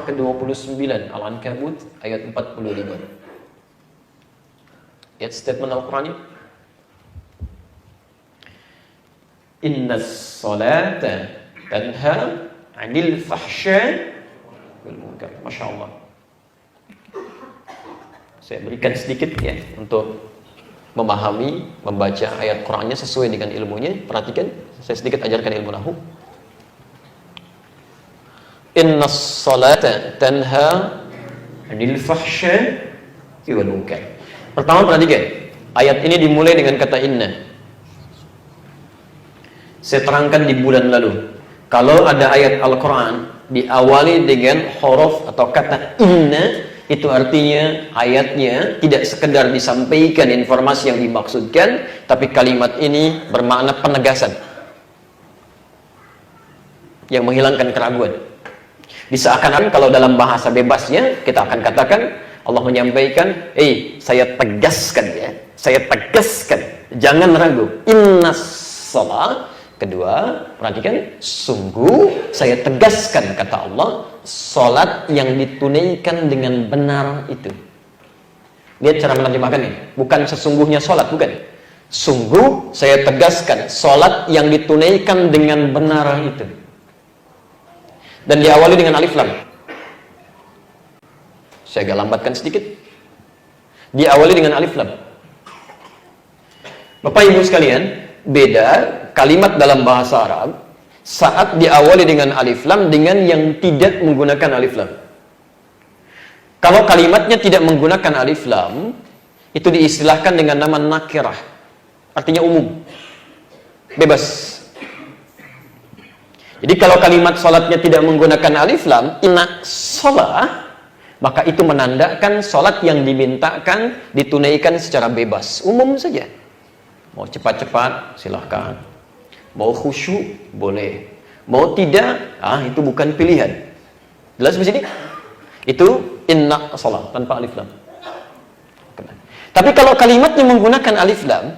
surah ke-29 Al-Ankabut ayat 45. Lihat statement Al-Quran. Innas salata tanha 'anil fahsya wal munkar. Masya Allah. Saya berikan sedikit ya untuk memahami, membaca ayat Qur'annya sesuai dengan ilmunya. Perhatikan, saya sedikit ajarkan ilmu nahwu. Innas salata tanha 'anil fahsya wal munkar. Pertama perhatikan, ayat ini dimulai dengan kata inna. Saya terangkan di bulan lalu, kalau ada ayat Al-Quran diawali dengan huruf atau kata inna, itu artinya ayatnya tidak sekedar disampaikan informasi yang dimaksudkan, tapi kalimat ini bermakna penegasan yang menghilangkan keraguan. Diseakan-akan kalau dalam bahasa bebasnya kita akan katakan Allah menyampaikan, saya tegaskan ya, saya tegaskan, jangan ragu. Innas salat. Kedua, perhatikan, sungguh saya tegaskan, kata Allah, salat yang ditunaikan dengan benar itu. Lihat cara menerjemahkannya, bukan sesungguhnya salat, bukan. Sungguh saya tegaskan, salat yang ditunaikan dengan benar itu. Dan diawali dengan alif lam. Saya agak lambatkan sedikit. Diawali dengan alif lam. Bapak Ibu sekalian, beda kalimat dalam bahasa Arab saat diawali dengan alif lam dengan yang tidak menggunakan alif lam. Kalau kalimatnya tidak menggunakan alif lam, itu diistilahkan dengan nama nakirah, artinya umum, bebas. Jadi kalau kalimat salatnya tidak menggunakan alif lam, inna shalah, maka itu menandakan salat yang dimintakan ditunaikan secara bebas, umum saja. Mau cepat-cepat, silahkan. Mau khusyuk, boleh. Mau tidak, itu bukan pilihan. Jelas di sini? Itu inna shalah tanpa alif lam. Tapi kalau kalimatnya menggunakan alif lam,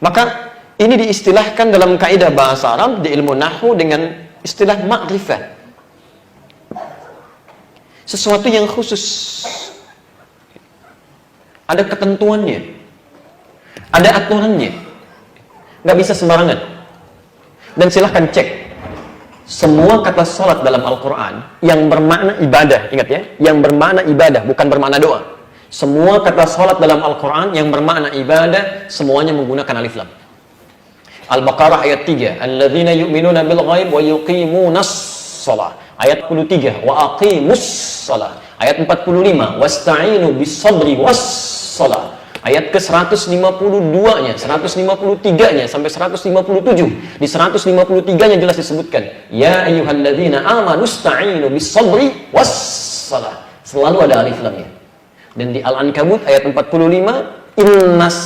maka ini diistilahkan dalam kaidah bahasa Arab di ilmu nahwu dengan istilah ma'rifah. Sesuatu yang khusus. Ada ketentuannya. Ada aturannya. Nggak bisa sembarangan. Dan silahkan cek semua kata salat dalam Al-Quran yang bermakna ibadah, ingat ya, yang bermakna ibadah, bukan bermakna doa. Semua kata salat dalam Al-Quran yang bermakna ibadah, semuanya menggunakan alif lam. Al-Baqarah ayat 3, alladzina yu'minuna bil ghaib wa yuqimunas shalah. Ayat 43, wa aqimus shalah. Ayat 45, wasta'inu bis sabri was shalah. Ayat ke-152-nya, 153-nya sampai 157. Di 153-nya jelas disebutkan, ya ayyuhalladzina amanu sta'inu bis sabri was shalah. Selalu ada alif lamnya. Dan di Al-Ankabut ayat 45, innas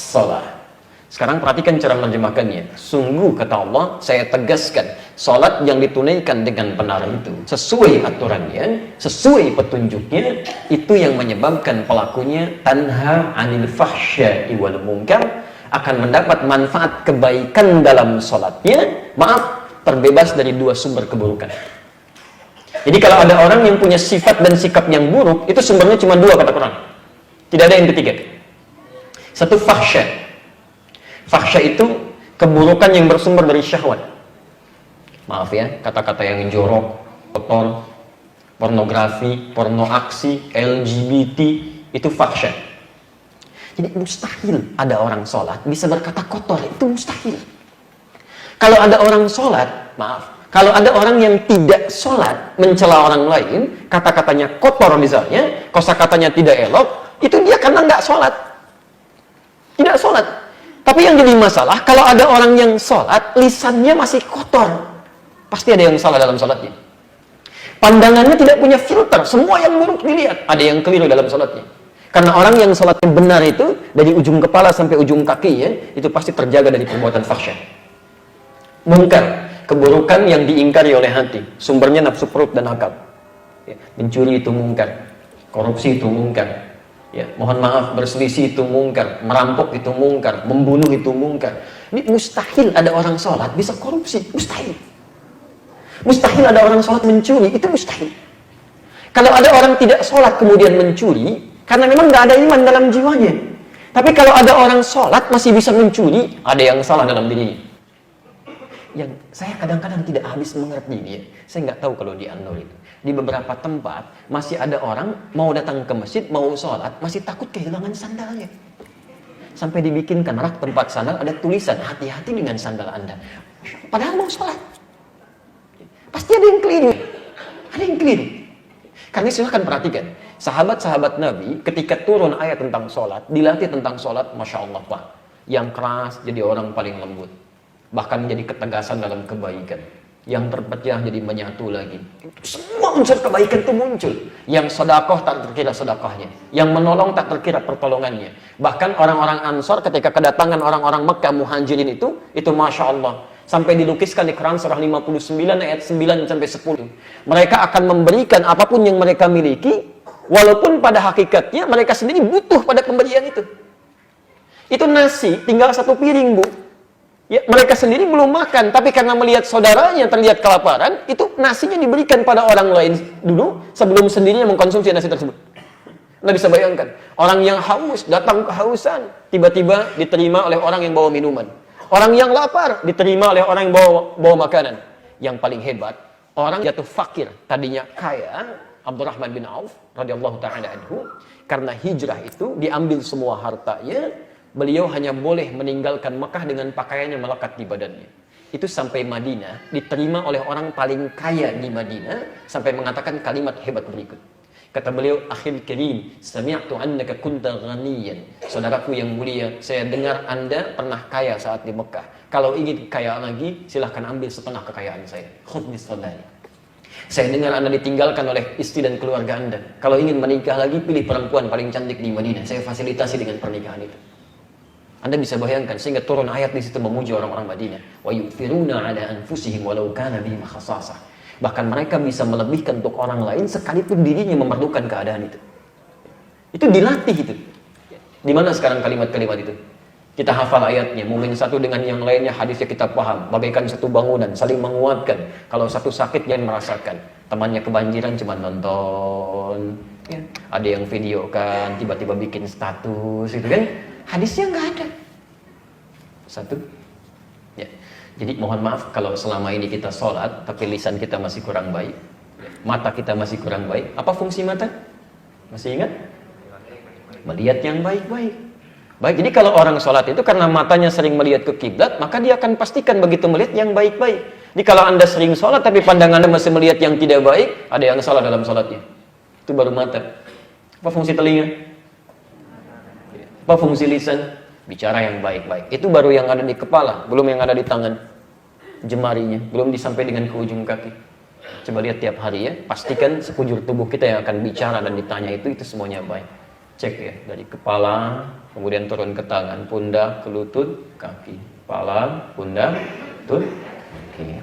shalah. Sekarang perhatikan cara menerjemahkannya. Sungguh, kata Allah, saya tegaskan, salat yang ditunaikan dengan benar itu sesuai aturannya, sesuai petunjuknya, itu yang menyebabkan pelakunya tanha 'anil fahsya'i wal munkar, akan mendapat manfaat kebaikan dalam salatnya, terbebas dari dua sumber keburukan. Jadi kalau ada orang yang punya sifat dan sikap yang buruk, itu sumbernya cuma dua, kata Quran. Tidak ada yang ketiga. Satu, fahsya. Fahsya itu keburukan yang bersumber dari syahwat. Maaf ya, kata-kata yang jorok, kotor, pornografi, porno aksi, LGBT, itu fahsya. Jadi mustahil ada orang sholat bisa berkata kotor, itu mustahil. Kalau ada orang sholat, kalau ada orang yang tidak sholat mencela orang lain, kata-katanya kotor misalnya, kosakatanya tidak elok, itu dia karena nggak sholat, tidak sholat. Tapi yang jadi masalah, kalau ada orang yang sholat, lisannya masih kotor, pasti ada yang salah dalam sholatnya. Pandangannya tidak punya filter, semua yang buruk dilihat, ada yang keliru dalam sholatnya. Karena orang yang sholatnya benar itu, dari ujung kepala sampai ujung kakinya, itu pasti terjaga dari perbuatan fahsya. Munkar, keburukan yang diingkari oleh hati, sumbernya nafsu perut dan akal. Mencuri itu munkar, korupsi itu munkar. Ya, mohon maaf, berselisih itu mungkar, merampok itu mungkar, membunuh itu mungkar. Ini mustahil ada orang sholat bisa korupsi, mustahil. Mustahil ada orang sholat mencuri, itu mustahil. Kalau ada orang tidak sholat kemudian mencuri, karena memang nggak ada iman dalam jiwanya. Tapi kalau ada orang sholat masih bisa mencuri, ada yang salah dalam dirinya. Yang saya kadang-kadang tidak habis mengerti dia. Saya nggak tahu kalau di Andor itu. Di beberapa tempat masih ada orang mau datang ke masjid, mau sholat, masih takut kehilangan sandalnya. Sampai dibikinkan rak tempat sandal ada tulisan, hati-hati dengan sandal Anda. Padahal mau sholat. Pasti ada yang keliru. Ada yang keliru. Karena silahkan perhatikan, sahabat-sahabat Nabi ketika turun ayat tentang sholat, dilatih tentang sholat, Masya Allah Pak. Yang keras jadi orang paling lembut. Bahkan menjadi ketegasan dalam kebaikan. Yang terpecah jadi menyatu lagi. Semua unsur kebaikan itu muncul. Yang sedekah tak terkira sedekahnya. Yang menolong tak terkira pertolongannya. Bahkan orang-orang Ansor ketika kedatangan orang-orang Mekah Muhajirin itu Masya Allah. Sampai dilukiskan di Quran surah 59 ayat 9 sampai 10. Mereka akan memberikan apapun yang mereka miliki. Walaupun pada hakikatnya mereka sendiri butuh pada pemberian itu. Itu nasi tinggal satu piring, Bu. Ya, mereka sendiri belum makan, tapi karena melihat saudaranya terlihat kelaparan, itu nasinya diberikan pada orang lain dulu sebelum sendirinya mengkonsumsi nasi tersebut. Anda bisa bayangkan, orang yang haus, datang kehausan, tiba-tiba diterima oleh orang yang bawa minuman. Orang yang lapar, diterima oleh orang yang bawa makanan. Yang paling hebat, orang jatuh fakir, tadinya kaya, Abdurrahman bin Auf, radhiyallahu ta'ala anhu, karena hijrah itu diambil semua hartanya. Beliau hanya boleh meninggalkan Mekah dengan pakaiannya melekat di badannya. Itu sampai Madinah, diterima oleh orang paling kaya di Madinah, sampai mengatakan kalimat hebat berikut. Kata beliau, akhil karim, sami'tu annaka kunta ghaniyan. Saudaraku yang mulia, saya dengar Anda pernah kaya saat di Mekah. Kalau ingin kaya lagi, silahkan ambil setengah kekayaan saya. Khudh bisadari. Saya dengar Anda ditinggalkan oleh istri dan keluarga Anda. Kalau ingin menikah lagi, pilih perempuan paling cantik di Madinah. Saya fasilitasi dengan pernikahan itu. Anda bisa bayangkan sehingga turun ayat di situ memuji orang-orang Madinah. Wa yu'thiruna 'ala anfusihim walau kana bihim khassasah. Bahkan mereka bisa melebihkan untuk orang lain sekalipun dirinya memerlukan keadaan itu. Itu dilatih itu. Di mana sekarang kalimat-kalimat itu? Kita hafal ayatnya, mungkin satu dengan yang lainnya hadisnya kita paham, bagaikan satu bangunan, saling menguatkan. Kalau satu sakit jangan merasakan. Temannya kebanjiran cuma nonton. Ya. Ada yang videokan, tiba-tiba bikin status, gitu kan? Hadisnya nggak ada. Satu. Ya. Jadi mohon maaf kalau selama ini kita sholat, tapi lisan kita masih kurang baik. Mata kita masih kurang baik. Apa fungsi mata? Masih ingat? Melihat yang baik-baik. Baik, jadi kalau orang sholat itu karena matanya sering melihat ke kiblat, maka dia akan pastikan begitu melihat yang baik-baik. Jadi kalau Anda sering sholat tapi pandangan Anda masih melihat yang tidak baik, ada yang salah dalam sholatnya. Itu baru mata. Apa fungsi telinga? Apa fungsi lisan? Bicara yang baik-baik. Itu baru yang ada di kepala, belum yang ada di tangan. Jemarinya, belum disampai dengan ke ujung kaki. Coba lihat tiap hari ya, pastikan sekujur tubuh kita yang akan bicara dan ditanya itu semuanya baik. Cek ya, dari kepala, kemudian turun ke tangan, pundak, ke lutut, kaki. Kepala, pundak, lutut, kaki.